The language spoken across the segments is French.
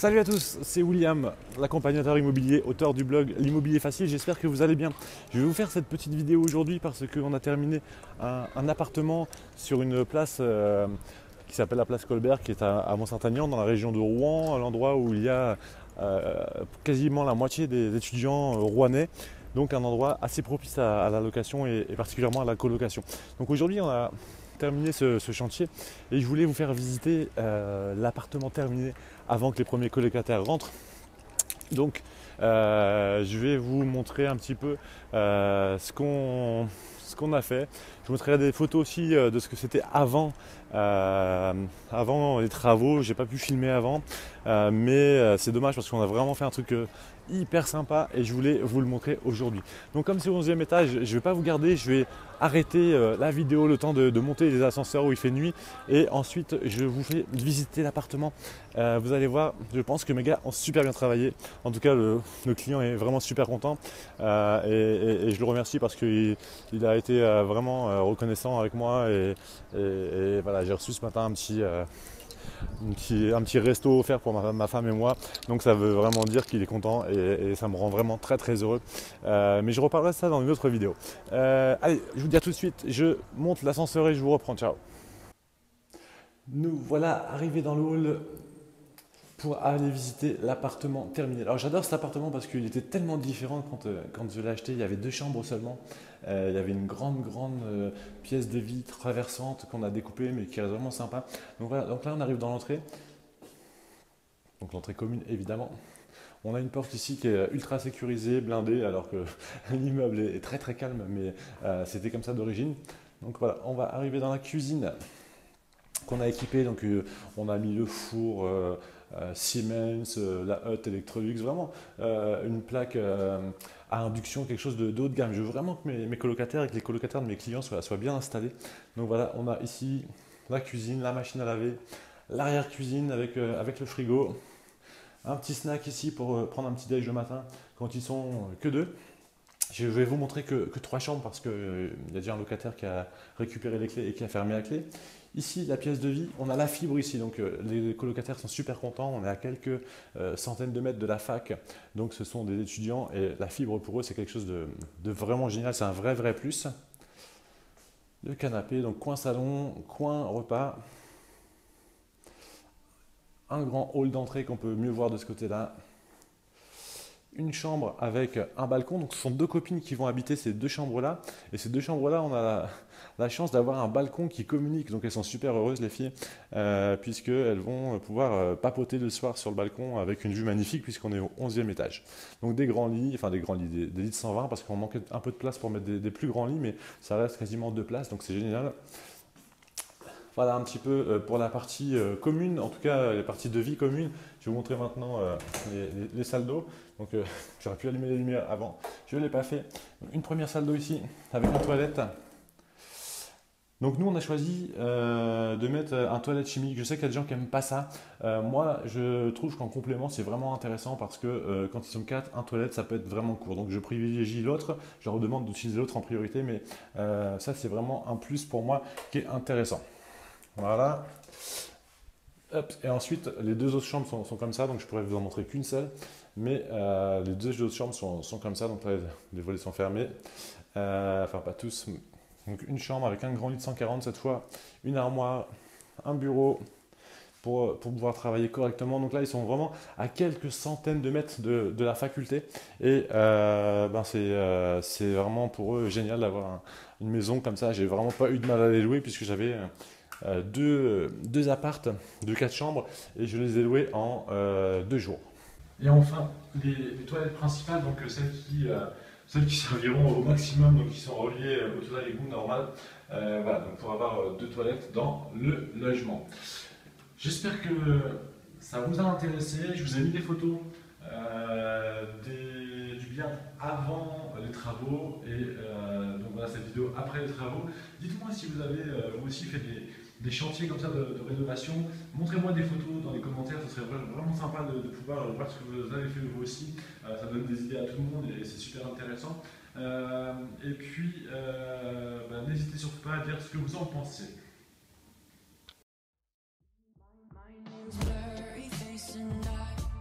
Salut à tous, c'est William, l'accompagnateur immobilier, auteur du blog L'Immobilier Facile. J'espère que vous allez bien. Je vais vous faire cette petite vidéo aujourd'hui parce qu'on a terminé un appartement sur une place qui s'appelle la place Colbert, qui est à Mont-Saint-Aignan, dans la région de Rouen, à l'endroit où il y a quasiment la moitié des étudiants rouennais. Donc un endroit assez propice à la location et particulièrement à la colocation. Donc aujourd'hui on a terminé ce chantier et je voulais vous faire visiter l'appartement terminé avant que les premiers colocataires rentrent. Donc je vais vous montrer un petit peu ce qu'on a fait. Je vous montrerai des photos aussi de ce que c'était avant les travaux. J'ai pas pu filmer avant, mais c'est dommage parce qu'on a vraiment fait un truc hyper sympa et je voulais vous le montrer aujourd'hui. Donc comme c'est au 11e étage, je ne vais pas vous garder, je vais arrêter la vidéo le temps de monter les ascenseurs où il fait nuit et ensuite je vous fais visiter l'appartement. Vous allez voir, je pense que mes gars ont super bien travaillé. En tout cas, le client est vraiment super content et je le remercie parce qu'il a été vraiment reconnaissant avec moi et voilà, j'ai reçu ce matin un petit resto offert pour ma femme et moi, donc ça veut vraiment dire qu'il est content et ça me rend vraiment très très heureux, mais je reparlerai de ça dans une autre vidéo. Allez, je vous dis à tout de suite, je monte l'ascenseur et je vous reprends, ciao. Nous voilà arrivés dans le hall pour aller visiter l'appartement terminé. Alors j'adore cet appartement parce qu'il était tellement différent quand je l'ai acheté. Il y avait 2 chambres seulement. Il y avait une grande pièce de vie traversante qu'on a découpée mais qui est vraiment sympa. Donc voilà, donc là on arrive dans l'entrée. Donc l'entrée commune évidemment. On a une porte ici qui est ultra sécurisée, blindée, alors que l'immeuble est très très calme, mais c'était comme ça d'origine. Donc voilà, on va arriver dans la cuisine qu'on a équipée. Donc on a mis le four Siemens, la hotte Electrolux, vraiment une plaque à induction, quelque chose de haut de gamme. Je veux vraiment que mes colocataires et que les colocataires de mes clients soient bien installés. Donc voilà, on a ici la cuisine, la machine à laver, l'arrière-cuisine avec le frigo, un petit snack ici pour prendre un petit déj le matin quand ils sont que 2. Je vais vous montrer que 3 chambres parce qu'il y a déjà un locataire qui a récupéré les clés et qui a fermé la clé. Ici, la pièce de vie, on a la fibre ici, donc les colocataires sont super contents. On est à quelques centaines de mètres de la fac, donc ce sont des étudiants et la fibre pour eux c'est quelque chose de vraiment génial, c'est un vrai plus. Le canapé, donc coin salon, coin repas, un grand hall d'entrée qu'on peut mieux voir de ce côté-là. Une chambre avec un balcon, donc ce sont 2 copines qui vont habiter ces 2 chambres-là. Et ces 2 chambres-là, on a la chance d'avoir un balcon qui communique, donc elles sont super heureuses les filles, puisqu'elles vont pouvoir papoter le soir sur le balcon avec une vue magnifique puisqu'on est au 11e étage. Donc des grands lits, enfin des lits de 120 parce qu'on manquait un peu de place pour mettre des plus grands lits, mais ça reste quasiment 2 places, donc c'est génial. Voilà un petit peu pour la partie commune, en tout cas les parties de vie commune. Je vais vous montrer maintenant les salles d'eau. Donc j'aurais pu allumer les lumières avant, je ne l'ai pas fait. Une première salle d'eau ici avec une toilette. Donc nous on a choisi de mettre un toilette chimique. Je sais qu'il y a des gens qui n'aiment pas ça. Moi je trouve qu'en complément c'est vraiment intéressant parce que quand ils sont 4, un toilette ça peut être vraiment court. Donc je privilégie l'autre, je leur demande d'utiliser l'autre en priorité, mais ça c'est vraiment un plus pour moi qui est intéressant. Voilà. Hop. Et ensuite, les 2 autres chambres sont comme ça, donc je pourrais vous en montrer qu'une seule. Mais les 2 autres chambres sont comme ça, donc là, les volets sont fermés. Enfin, pas tous. Donc une chambre avec un grand lit de 140 cette fois, une armoire, un bureau pour pouvoir travailler correctement. Donc là, ils sont vraiment à quelques centaines de mètres de la faculté. Et c'est vraiment pour eux génial d'avoir une maison comme ça. J'ai vraiment pas eu de mal à les louer puisque j'avais... deux appartes de 4 chambres et je les ai loués en 2 jours. Et enfin, les toilettes principales, donc celles qui serviront au maximum, donc qui sont reliées au toilette égout normal. Voilà, donc pour avoir 2 toilettes dans le logement. J'espère que ça vous a intéressé. Je vous ai mis des photos du bien avant les travaux et donc voilà cette vidéo après les travaux. Dites-moi si vous avez vous aussi fait des chantiers comme ça de rénovation. Montrez-moi des photos dans les commentaires, ce serait vraiment sympa de pouvoir voir ce que vous avez fait vous aussi. Ça donne des idées à tout le monde et c'est super intéressant. Et puis, n'hésitez surtout pas à dire ce que vous en pensez. Blurry face and I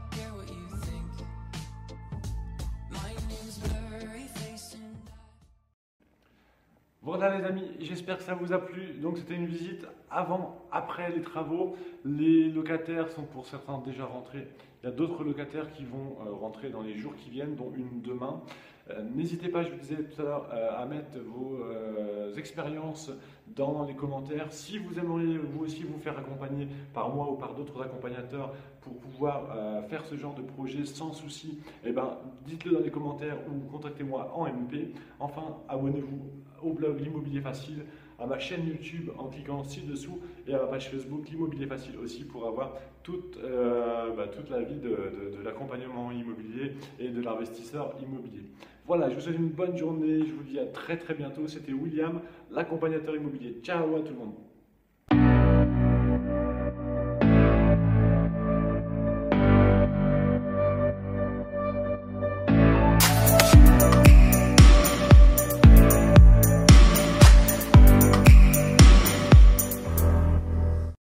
Voilà les amis, j'espère que ça vous a plu. Donc c'était une visite avant, après les travaux. Les locataires sont pour certains déjà rentrés. Il y a d'autres locataires qui vont rentrer dans les jours qui viennent, dont une demain. N'hésitez pas, je vous disais tout à l'heure, à mettre vos expériences dans les commentaires. Si vous aimeriez vous aussi vous faire accompagner par moi ou par d'autres accompagnateurs pour pouvoir faire ce genre de projet sans souci, eh ben, dites-le dans les commentaires ou contactez-moi en MP. Enfin, abonnez-vous au blog L'Immobilier Facile, à ma chaîne YouTube en cliquant ci-dessous et à ma page Facebook L'Immobilier Facile aussi pour avoir toute la vie de l'accompagnement immobilier et de l'investisseur immobilier. Voilà, je vous souhaite une bonne journée, je vous dis à très très bientôt. C'était William, l'accompagnateur immobilier. Ciao à tout le monde.